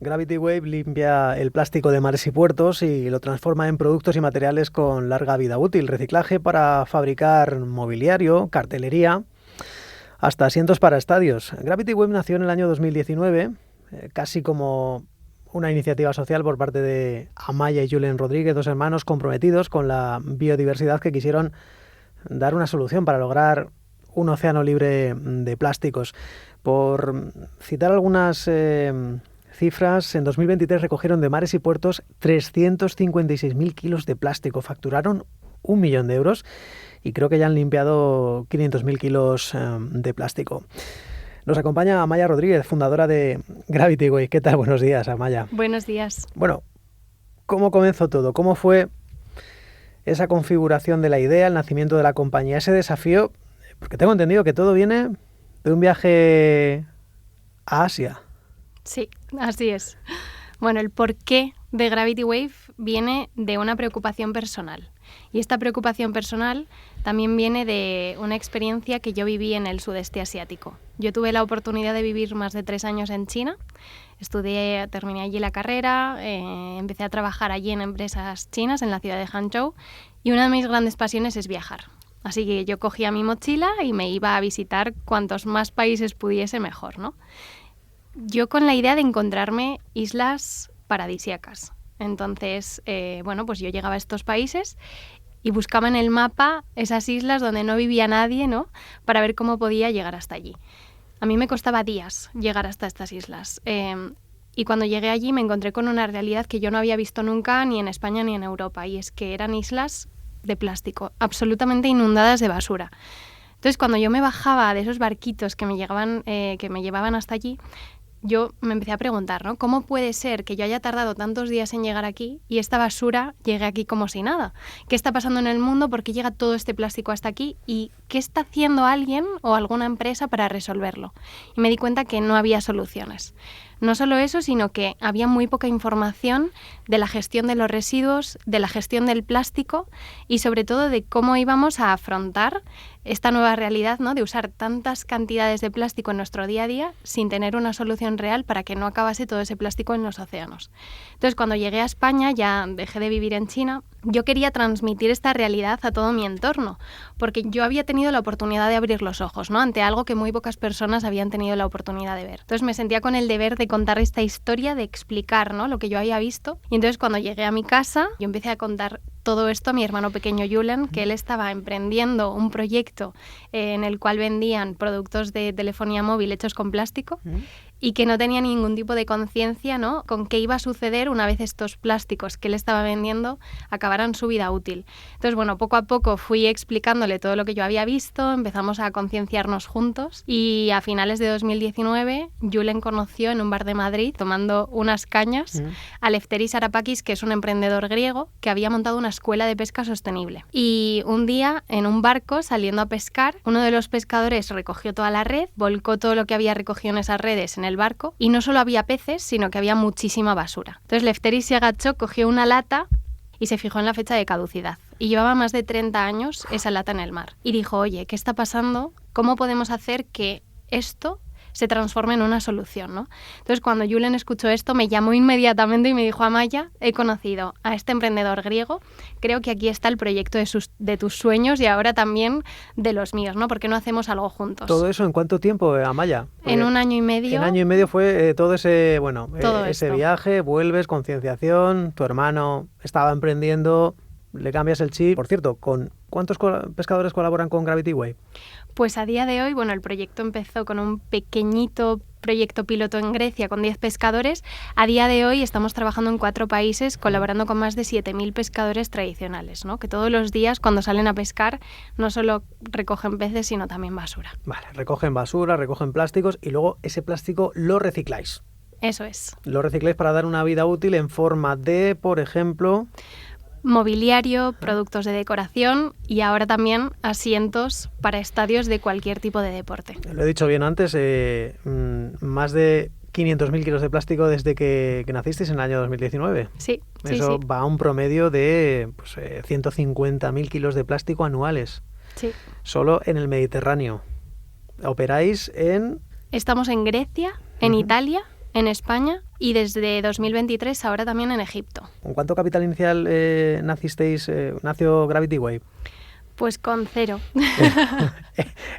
Gravity Wave limpia el plástico de mares y puertos y lo transforma en productos y materiales con larga vida útil. Reciclaje para fabricar mobiliario, cartelería, hasta asientos para estadios. Gravity Wave nació en el año 2019, casi como una iniciativa social por parte de Amaya y Julen Rodríguez, dos hermanos comprometidos con la biodiversidad que quisieron dar una solución para lograr un océano libre de plásticos. Por citar algunas cifras, en 2023 recogieron de mares y puertos 356.000 kilos de plástico, facturaron 1 millón de euros y creo que ya han limpiado 500.000 kilos de plástico. Nos acompaña Amaya Rodríguez, fundadora de Gravity Wave. ¿Qué tal? Buenos días, Amaya. Buenos días. Bueno, ¿cómo comenzó todo? ¿Cómo fue esa configuración de la idea, el nacimiento de la compañía, ese desafío? Porque tengo entendido que todo viene de un viaje a Asia. Sí, así es. Bueno, el porqué de Gravity Wave viene de una preocupación personal. Y esta preocupación personal también viene de una experiencia que yo viví en el sudeste asiático. Yo tuve la oportunidad de vivir más de 3 años en China. Terminé allí la carrera, empecé a trabajar allí en empresas chinas en la ciudad de Hangzhou y una de mis grandes pasiones es viajar. Así que yo cogía mi mochila y me iba a visitar cuantos más países pudiese mejor, ¿no? Yo con la idea de encontrarme islas paradisíacas. Entonces, pues yo llegaba a estos países y buscaba en el mapa esas islas donde no vivía nadie, ¿no? Para ver cómo podía llegar hasta allí. A mí me costaba días llegar hasta estas islas. Y cuando llegué allí me encontré con una realidad que yo no había visto nunca ni en España ni en Europa. Y es que eran islas de plástico, absolutamente inundadas de basura. Entonces, cuando yo me bajaba de esos barquitos que me llevaban hasta allí, yo me empecé a preguntar, ¿no? ¿Cómo puede ser que yo haya tardado tantos días en llegar aquí y esta basura llegue aquí como si nada? ¿Qué está pasando en el mundo? ¿Por qué llega todo este plástico hasta aquí? ¿Y qué está haciendo alguien o alguna empresa para resolverlo? Y me di cuenta que no había soluciones. No solo eso, sino que había muy poca información de la gestión de los residuos, de la gestión del plástico y sobre todo de cómo íbamos a afrontar esta nueva realidad, ¿no? De usar tantas cantidades de plástico en nuestro día a día sin tener una solución real para que no acabase todo ese plástico en los océanos. Entonces, cuando llegué a España, ya dejé de vivir en China, yo quería transmitir esta realidad a todo mi entorno, porque yo había tenido la oportunidad de abrir los ojos, ¿no? Ante algo que muy pocas personas habían tenido la oportunidad de ver. Entonces me sentía con el deber de contar esta historia, de explicar, ¿no? Lo que yo había visto. Y entonces cuando llegué a mi casa, yo empecé a contar todo esto a mi hermano pequeño Julen, que él estaba emprendiendo un proyecto en el cual vendían productos de telefonía móvil hechos con plástico y que no tenía ningún tipo de conciencia, ¿no? Con qué iba a suceder una vez estos plásticos que él estaba vendiendo acabaran su vida útil. Entonces, bueno, poco a poco fui explicándole todo lo que yo había visto, empezamos a concienciarnos juntos y a finales de 2019 Julen conoció en un bar de Madrid, tomando unas cañas, a Lefteris Arapakis, que es un emprendedor griego que había montado una escuela de pesca sostenible. Y un día, en un barco, saliendo a pescar, uno de los pescadores recogió toda la red, volcó todo lo que había recogido en esas redes en el barco y no solo había peces, sino que había muchísima basura. Entonces Lefteris se agachó, cogió una lata y se fijó en la fecha de caducidad. Y llevaba más de 30 años esa lata en el mar. Y dijo, oye, ¿qué está pasando? ¿Cómo podemos hacer que esto se transforme en una solución, ¿no? Entonces, cuando Julen escuchó esto, me llamó inmediatamente y me dijo, Amaya, he conocido a este emprendedor griego, creo que aquí está el proyecto de tus sueños y ahora también de los míos, ¿no? ¿Por qué no hacemos algo juntos? ¿Todo eso en cuánto tiempo, Amaya? Porque en 1 año y medio. En 1 año y medio fue todo ese esto. viaje, vuelves, concienciación, tu hermano estaba emprendiendo, le cambias el chip. Por cierto, ¿con cuántos pescadores colaboran con Gravity Wave? Pues a día de hoy, bueno, el proyecto empezó con un pequeñito proyecto piloto en Grecia con 10 pescadores. A día de hoy estamos trabajando en 4 países, colaborando con más de 7.000 pescadores tradicionales, ¿no? Que todos los días cuando salen a pescar no solo recogen peces, sino también basura. Vale, recogen basura, recogen plásticos y luego ese plástico lo recicláis. Eso es. Lo recicláis para dar una vida útil en forma de, por ejemplo, mobiliario, productos de decoración y ahora también asientos para estadios de cualquier tipo de deporte. Lo he dicho bien antes, más de 500.000 kilos de plástico desde que nacisteis en el año 2019. Sí. Eso va a un promedio de 150.000 kilos de plástico anuales. Sí. Solo en el Mediterráneo. Operáis en... Estamos en Grecia, en Italia, en España y desde 2023 ahora también en Egipto. ¿Con cuánto capital inicial nació Gravity Wave? Pues con 0.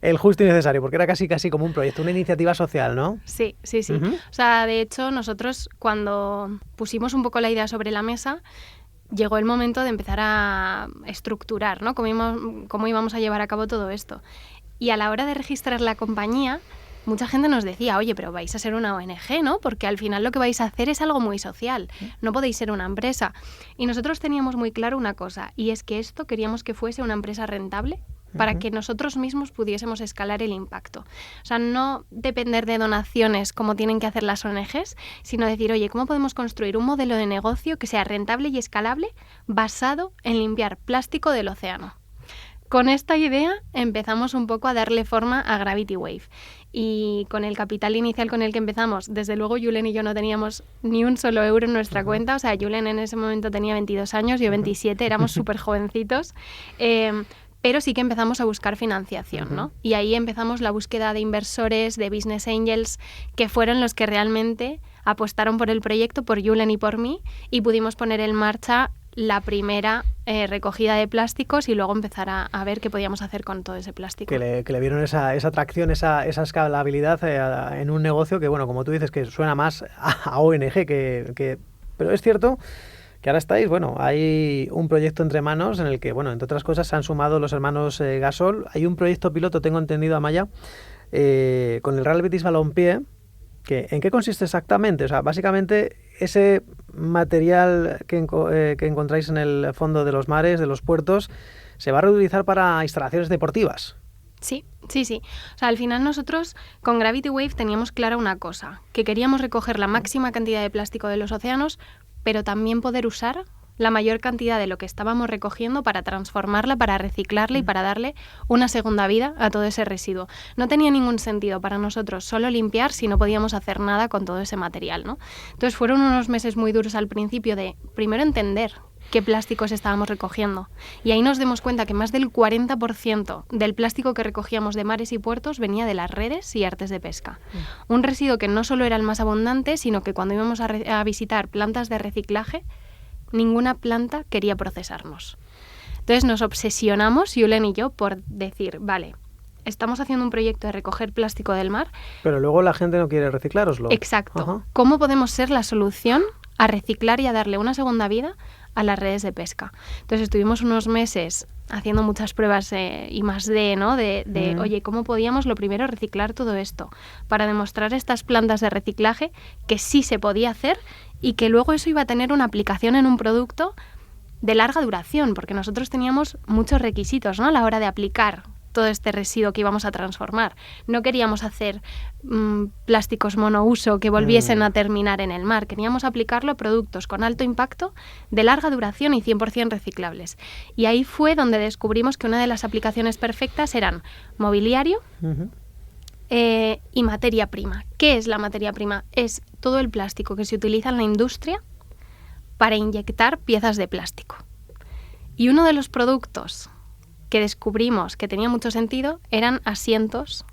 El justo y necesario, porque era casi como un proyecto, una iniciativa social, ¿no? Sí. Uh-huh. O sea, de hecho, nosotros cuando pusimos un poco la idea sobre la mesa, llegó el momento de empezar a estructurar, ¿no? Cómo íbamos a llevar a cabo todo esto. Y a la hora de registrar la compañía, mucha gente nos decía, oye, pero vais a ser una ONG, ¿no? Porque al final lo que vais a hacer es algo muy social, no podéis ser una empresa. Y nosotros teníamos muy claro una cosa, y es que esto queríamos que fuese una empresa rentable para que nosotros mismos pudiésemos escalar el impacto. O sea, no depender de donaciones como tienen que hacer las ONGs, sino decir, oye, ¿cómo podemos construir un modelo de negocio que sea rentable y escalable basado en limpiar plástico del océano? Con esta idea empezamos un poco a darle forma a Gravity Wave. Y con el capital inicial con el que empezamos, desde luego Julen y yo no teníamos ni un solo euro en nuestra cuenta. O sea, Julen en ese momento tenía 22 años, yo 27, éramos súper jovencitos. Pero sí que empezamos a buscar financiación, ¿no? Y ahí empezamos la búsqueda de inversores, de business angels, que fueron los que realmente apostaron por el proyecto, por Julen y por mí, y pudimos poner en marcha la primera recogida de plásticos y luego empezar a ver qué podíamos hacer con todo ese plástico. Que le vieron esa atracción, esa escalabilidad en un negocio que, bueno, como tú dices, que suena más a ONG pero es cierto que ahora estáis, bueno, hay un proyecto entre manos en el que, bueno, entre otras cosas se han sumado los hermanos Gasol. Hay un proyecto piloto, tengo entendido, Amaya, con el Real Betis Balompié. ¿En qué consiste exactamente? O sea, básicamente ese material que encontráis en el fondo de los mares, de los puertos, se va a reutilizar para instalaciones deportivas. Sí. O sea, al final nosotros con Gravity Wave teníamos clara una cosa, que queríamos recoger la máxima cantidad de plástico de los océanos, pero también poder usar la mayor cantidad de lo que estábamos recogiendo para transformarla, para reciclarla y para darle una segunda vida a todo ese residuo. No tenía ningún sentido para nosotros solo limpiar si no podíamos hacer nada con todo ese material, ¿no? Entonces fueron unos meses muy duros al principio de, primero, entender qué plásticos estábamos recogiendo. Y ahí nos dimos cuenta que más del 40% del plástico que recogíamos de mares y puertos venía de las redes y artes de pesca. Un residuo que no solo era el más abundante, sino que cuando íbamos a visitar plantas de reciclaje, ninguna planta quería procesarnos. Entonces nos obsesionamos, Julen y yo, por decir, vale, estamos haciendo un proyecto de recoger plástico del mar. Pero luego la gente no quiere reciclároslo. Exacto. Ajá. ¿Cómo podemos ser la solución a reciclar y a darle una segunda vida a las redes de pesca? Entonces estuvimos unos meses haciendo muchas pruebas y más ¿no? Oye, ¿cómo podíamos lo primero reciclar todo esto? Para demostrar a estas plantas de reciclaje que sí se podía hacer y que luego eso iba a tener una aplicación en un producto de larga duración, porque nosotros teníamos muchos requisitos, ¿no? A la hora de aplicar todo este residuo que íbamos a transformar. No queríamos hacer plásticos monouso que volviesen a terminar en el mar. Queríamos aplicarlo a productos con alto impacto, de larga duración y 100% reciclables. Y ahí fue donde descubrimos que una de las aplicaciones perfectas eran mobiliario y materia prima. ¿Qué es la materia prima? Es todo el plástico que se utiliza en la industria para inyectar piezas de plástico. Y uno de los productos que descubrimos que tenía mucho sentido eran asientos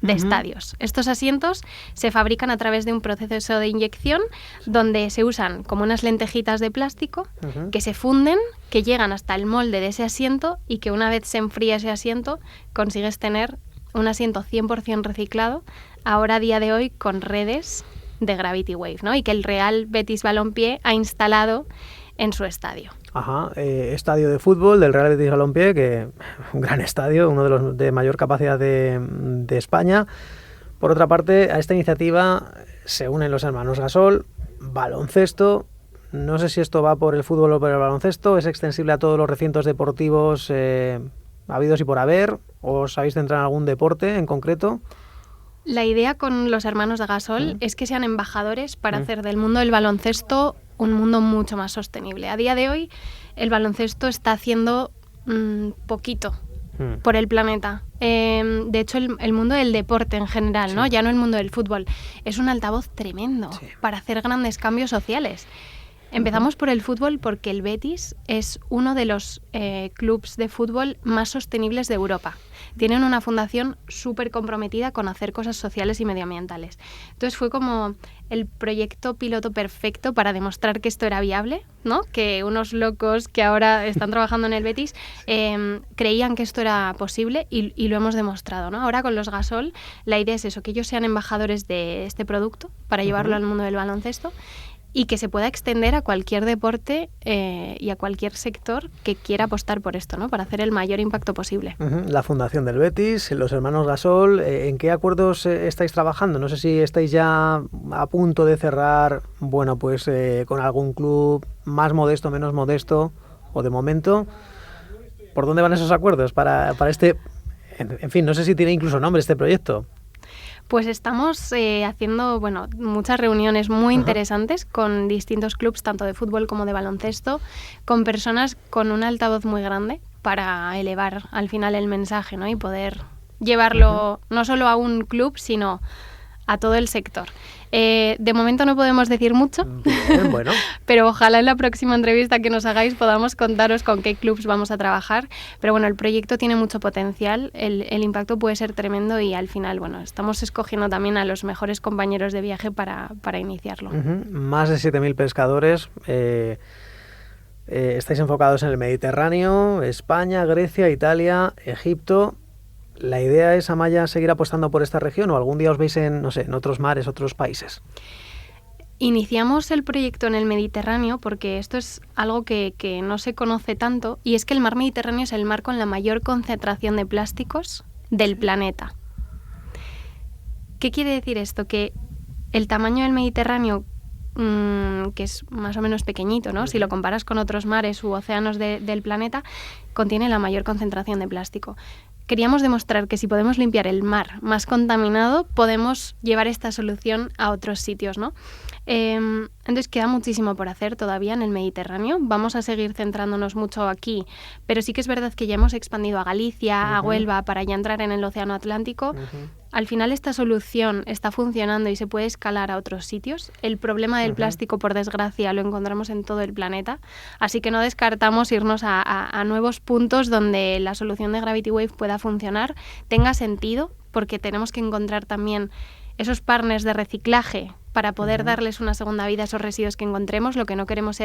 de estadios. Estos asientos se fabrican a través de un proceso de inyección donde se usan como unas lentejitas de plástico que se funden, que llegan hasta el molde de ese asiento y que una vez se enfría ese asiento consigues tener un asiento 100% reciclado, ahora a día de hoy con redes de Gravity Wave, ¿no? Y que el Real Betis Balompié ha instalado en su estadio. Ajá, estadio de fútbol del Real Betis Balompié, que un gran estadio, uno de los de mayor capacidad de España. Por otra parte, a esta iniciativa se unen los hermanos Gasol, baloncesto. No sé si esto va por el fútbol o por el baloncesto, es extensible a todos los recintos deportivos habidos y por haber. ¿Os habéis centrado en algún deporte en concreto? La idea con los hermanos de Gasol es que sean embajadores para hacer del mundo del baloncesto un mundo mucho más sostenible. A día de hoy el baloncesto está haciendo poquito por el planeta. De hecho, el mundo del deporte en general, ¿no? Ya no el mundo del fútbol, es un altavoz tremendo para hacer grandes cambios sociales. Empezamos por el fútbol porque el Betis es uno de los clubes de fútbol más sostenibles de Europa. Tienen una fundación súper comprometida con hacer cosas sociales y medioambientales. Entonces fue como el proyecto piloto perfecto para demostrar que esto era viable, ¿no? Que unos locos que ahora están trabajando en el Betis creían que esto era posible y lo hemos demostrado, ¿no? Ahora con los Gasol la idea es eso, que ellos sean embajadores de este producto para llevarlo al mundo del baloncesto y que se pueda extender a cualquier deporte y a cualquier sector que quiera apostar por esto, ¿no? Para hacer el mayor impacto posible. La fundación del Betis, los hermanos Gasol, ¿en qué acuerdos estáis trabajando? No sé si estáis ya a punto de cerrar, bueno, pues con algún club más modesto, menos modesto, o de momento, ¿por dónde van esos acuerdos para este, en fin, no sé si tiene incluso nombre este proyecto? Pues estamos haciendo muchas reuniones muy interesantes con distintos clubs, tanto de fútbol como de baloncesto, con personas con un altavoz muy grande para elevar al final el mensaje, ¿no? Y poder llevarlo no solo a un club, sino a todo el sector. De momento no podemos decir mucho, Bien, bueno. pero ojalá en la próxima entrevista que nos hagáis podamos contaros con qué clubs vamos a trabajar. Pero bueno, el proyecto tiene mucho potencial, el impacto puede ser tremendo y al final, estamos escogiendo también a los mejores compañeros de viaje para iniciarlo. Más de 7.000 pescadores. Estáis enfocados en el Mediterráneo, España, Grecia, Italia, Egipto. ¿La idea es, Amaya, seguir apostando por esta región o algún día os veis en otros mares, otros países? Iniciamos el proyecto en el Mediterráneo porque esto es algo que no se conoce tanto y es que el mar Mediterráneo es el mar con la mayor concentración de plásticos del planeta. ¿Qué quiere decir esto? Que el tamaño del Mediterráneo, que es más o menos pequeñito, ¿no? Si lo comparas con otros mares u océanos del planeta, contiene la mayor concentración de plástico. Queríamos demostrar que si podemos limpiar el mar más contaminado, podemos llevar esta solución a otros sitios, ¿no? Entonces queda muchísimo por hacer todavía en el Mediterráneo. Vamos a seguir centrándonos mucho aquí, pero sí que es verdad que ya hemos expandido a Galicia, a Huelva, para ya entrar en el Océano Atlántico. Al final esta solución está funcionando y se puede escalar a otros sitios. El problema del plástico, por desgracia, lo encontramos en todo el planeta, así que no descartamos irnos a nuevos puntos donde la solución de Gravity Wave pueda funcionar, tenga sentido, porque tenemos que encontrar también esos partners de reciclaje para poder darles una segunda vida a esos residuos que encontremos. Lo que no queremos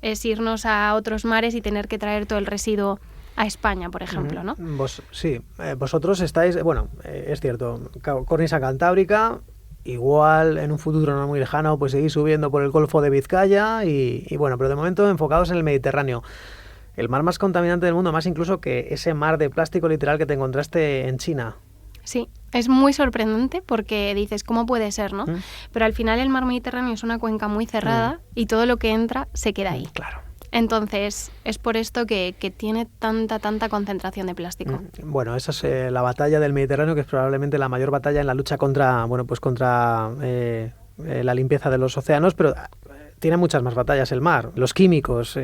es irnos a otros mares y tener que traer todo el residuo a España, por ejemplo, ¿no? Vosotros estáis, es cierto, cornisa cantábrica, igual en un futuro no muy lejano pues seguís subiendo por el Golfo de Vizcaya y pero de momento enfocados en el Mediterráneo. El mar más contaminante del mundo, más incluso que ese mar de plástico literal que te encontraste en China. Sí, es muy sorprendente porque dices, ¿cómo puede ser, no? Pero al final el mar Mediterráneo es una cuenca muy cerrada y todo lo que entra se queda ahí. Claro. Entonces, es por esto que tiene tanta concentración de plástico. Bueno, esa es la batalla del Mediterráneo, que es probablemente la mayor batalla en la lucha contra la limpieza de los océanos, pero tiene muchas más batallas el mar. Los químicos,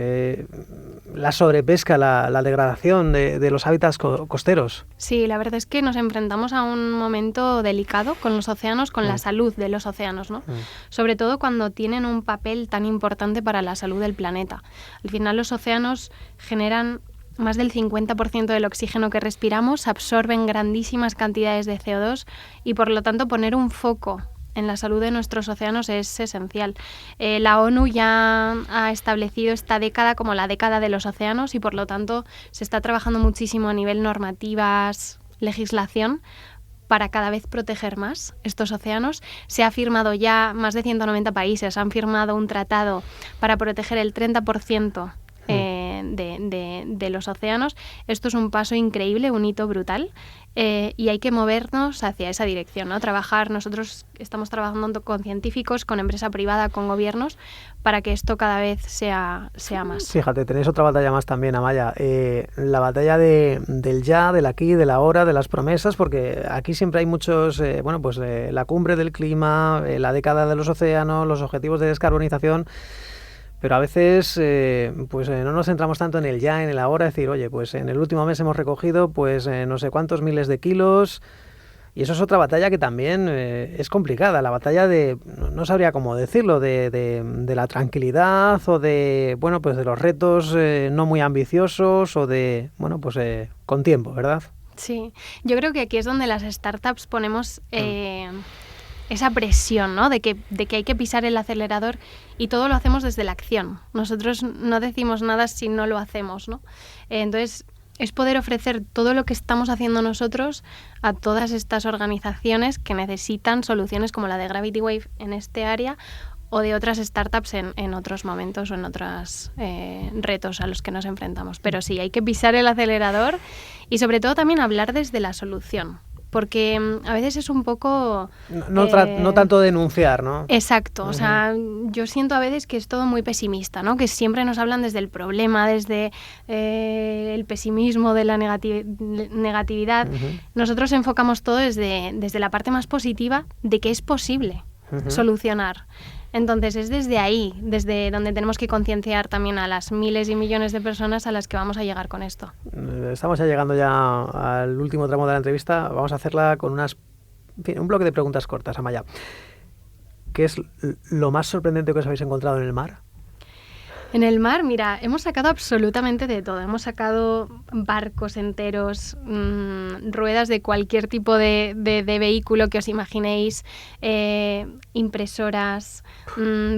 la sobrepesca, la degradación de los hábitats costeros. Sí, la verdad es que nos enfrentamos a un momento delicado con los océanos, con la salud de los océanos, ¿no? Sobre todo cuando tienen un papel tan importante para la salud del planeta. Al final los océanos generan más del 50% del oxígeno que respiramos, absorben grandísimas cantidades de CO2 y por lo tanto poner un foco en la salud de nuestros océanos es esencial. La ONU ya ha establecido esta década como la década de los océanos y por lo tanto se está trabajando muchísimo a nivel normativas, legislación, para cada vez proteger más estos océanos. Se ha firmado ya, más de 190 países han firmado un tratado para proteger el 30% de los océanos. Esto es un paso increíble, un hito brutal, y hay que movernos hacia esa dirección, ¿no? Nosotros estamos trabajando con científicos, con empresa privada, con gobiernos, para que esto cada vez sea más. Fíjate, tenéis otra batalla más también, Amaya, la batalla del ya, del aquí, del ahora, de las promesas, porque aquí siempre hay muchos, la cumbre del clima, la década de los océanos, los objetivos de descarbonización. Pero a veces no nos centramos tanto en el ya, en el ahora, decir, oye, pues en el último mes hemos recogido no sé cuántos miles de kilos, Y eso es otra batalla que también es complicada, la batalla de, no sabría cómo decirlo, de la tranquilidad o de, bueno, pues de los retos no muy ambiciosos o de, bueno, pues con tiempo, ¿verdad? Sí, yo creo que aquí es donde las startups ponemos esa presión, ¿no? De que hay que pisar el acelerador y todo lo hacemos desde la acción. Nosotros no decimos nada si no lo hacemos, ¿no? Entonces, es poder ofrecer todo lo que estamos haciendo nosotros a todas estas organizaciones que necesitan soluciones como la de Gravity Wave en este área o de otras startups en otros momentos o en otros retos a los que nos enfrentamos. Pero sí, hay que pisar el acelerador y sobre todo también hablar desde la solución. Porque a veces es un poco... No tanto denunciar, ¿no? Exacto. O sea, yo siento a veces que es todo muy pesimista, ¿no? Que siempre nos hablan desde el problema, desde el pesimismo, de la negatividad. Nosotros enfocamos todo desde la parte más positiva de que es posible solucionar. Entonces es desde ahí, desde donde tenemos que concienciar también a las miles y millones de personas a las que vamos a llegar con esto. Estamos ya llegando ya al último tramo de la entrevista. Vamos a hacerla con un bloque de preguntas cortas, Amaya. ¿Qué es lo más sorprendente que os habéis encontrado en el mar? En el mar, mira, hemos sacado absolutamente de todo. Hemos sacado barcos enteros, ruedas de cualquier tipo de vehículo que os imaginéis, impresoras,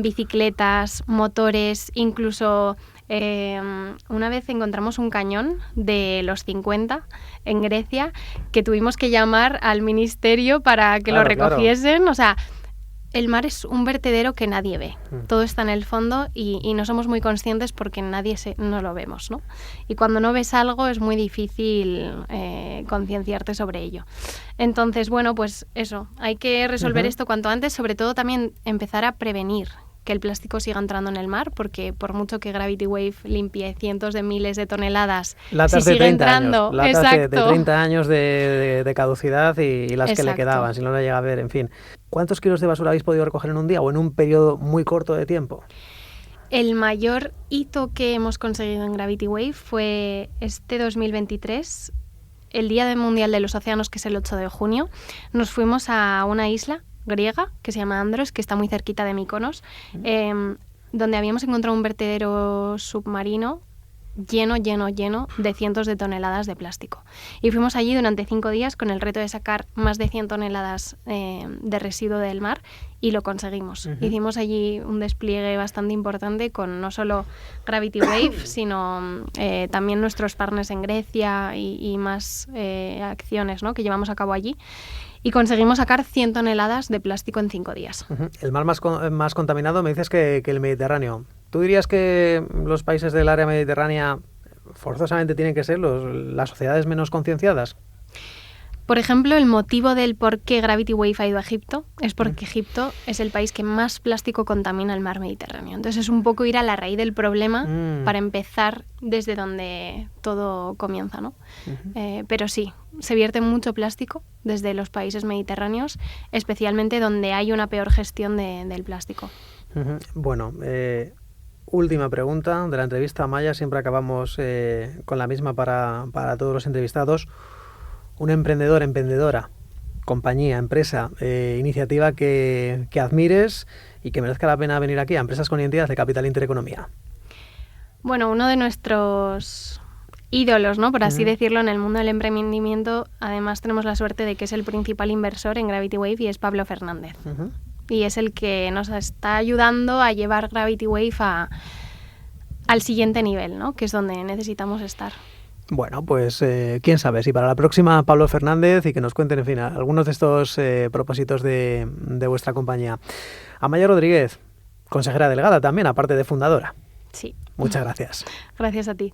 bicicletas, motores, incluso una vez encontramos un cañón de los 50 en Grecia que tuvimos que llamar al ministerio para que lo recogiesen. Claro. O sea, el mar es un vertedero que nadie ve. Todo está en el fondo y no somos muy conscientes porque no lo vemos, ¿no? Y cuando no ves algo es muy difícil concienciarte sobre ello. Entonces, bueno, pues eso, hay que resolver esto cuanto antes, sobre todo también empezar a prevenir que el plástico siga entrando en el mar, porque por mucho que Gravity Wave limpie cientos de miles de toneladas, latas si de sigue entrando, años, latas de 30 años de caducidad y las exacto. que le quedaban, si no la llega a ver, en fin. ¿Cuántos kilos de basura habéis podido recoger en un día o en un periodo muy corto de tiempo? El mayor hito que hemos conseguido en Gravity Wave fue este 2023, el Día Mundial de los Océanos, que es el 8 de junio. Nos fuimos a una isla griega que se llama Andros, que está muy cerquita de Mykonos, donde habíamos encontrado un vertedero submarino lleno de cientos de toneladas de plástico. Y fuimos allí durante 5 días con el reto de sacar más de 100 toneladas de residuo del mar y lo conseguimos. Hicimos allí un despliegue bastante importante con no solo Gravity Wave, sino también nuestros partners en Grecia y más acciones, ¿no?, que llevamos a cabo allí. Y conseguimos sacar 100 toneladas de plástico en 5 días. El mar más contaminado me dices que el Mediterráneo. ¿Tú dirías que los países del área mediterránea forzosamente tienen que ser las sociedades menos concienciadas? Por ejemplo, el motivo del por qué Gravity Wave ha ido a Egipto es porque Egipto es el país que más plástico contamina el mar Mediterráneo. Entonces es un poco ir a la raíz del problema para empezar desde donde todo comienza, ¿no? Pero sí, se vierte mucho plástico desde los países mediterráneos, especialmente donde hay una peor gestión del plástico. Bueno, última pregunta de la entrevista, Amaya. Siempre acabamos con la misma para todos los entrevistados. Un emprendedor, emprendedora, compañía, empresa, iniciativa que admires y que merezca la pena venir aquí a Empresas con Identidad de Capital Intereconomía. Bueno, uno de nuestros ídolos, ¿no?, por así decirlo, en el mundo del emprendimiento, además tenemos la suerte de que es el principal inversor en Gravity Wave y es Pablo Fernández. Y es el que nos está ayudando a llevar Gravity Wave al siguiente nivel, ¿no?, que es donde necesitamos estar. Bueno, pues quién sabe, si para la próxima Pablo Fernández y que nos cuenten, en fin, algunos de estos propósitos de vuestra compañía. Amaya Rodríguez, consejera delegada también, aparte de fundadora. Sí. Muchas gracias. Gracias a ti.